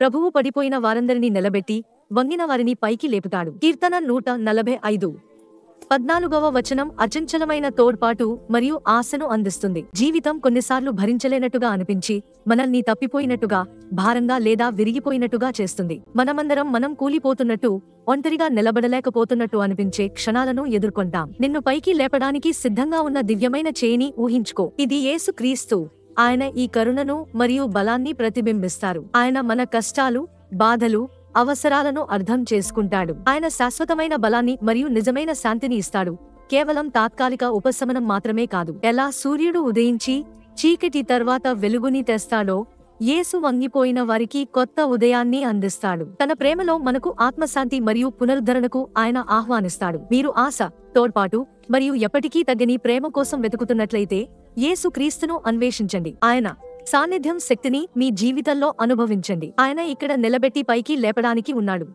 ప్రభువు పడిపోయిన వారందరినీ నిలబెట్టి వంగిన వారిని పైకి లేపుతాడు. కీర్తన 145 14వ వచనం అచంచలమైన తోడ్పాటు మరియు ఆశను అందిస్తుంది. జీవితం కొన్నిసార్లు భరించలేనట్టుగా అనిపించి మనల్ని తప్పిపోయినట్టుగా, భారంగా లేదా విరిగిపోయినట్టుగా చేస్తుంది. మనం కూలిపోతున్నట్టు, ఒంటరిగా నిలబడలేకపోతున్నట్టు అనిపించే క్షణాలను ఎదుర్కొంటాం. నిన్ను పైకి లేపడానికి సిద్ధంగా ఉన్న దివ్యమైన చేయిని ఊహించుకో. ఇది యేసు క్రీస్తు. ఆయన ఈ కరుణను మరియు బలాన్ని ప్రతిబింబిస్తారు. ఆయన మన కష్టాలు, బాధలు, అవసరాలను అర్థం చేసుకుంటాడు. ఆయన శాశ్వతమైన బలాన్ని మరియు నిజమైన శాంతిని ఇస్తాడు, కేవలం తాత్కాలిక ఉపశమనం మాత్రమే కాదు. ఎలా సూర్యుడు ఉదయించి చీకటి తర్వాత వెలుగుని తెస్తాడో, యేసు వంగిపోయిన వారికి కొత్త ఉదయాన్ని అందిస్తాడు. తన ప్రేమలో మనకు ఆత్మశాంతి మరియు పునరుద్ధరణకు ఆయన ఆహ్వానిస్తాడు. మీరు ఆశ, తోడ్పాటు మరియు ఎప్పటికీ తగ్గని ప్రేమ కోసం వెతుకుతున్నట్లయితే యేసు క్రీస్తును అన్వేషించండి. ఆయన సాన్నిధ్యం, శక్తిని మీ జీవితంలో అనుభవించండి. ఆయన ఇక్కడ నిలబెట్టి పైకి లేపడానికి ఉన్నాడు.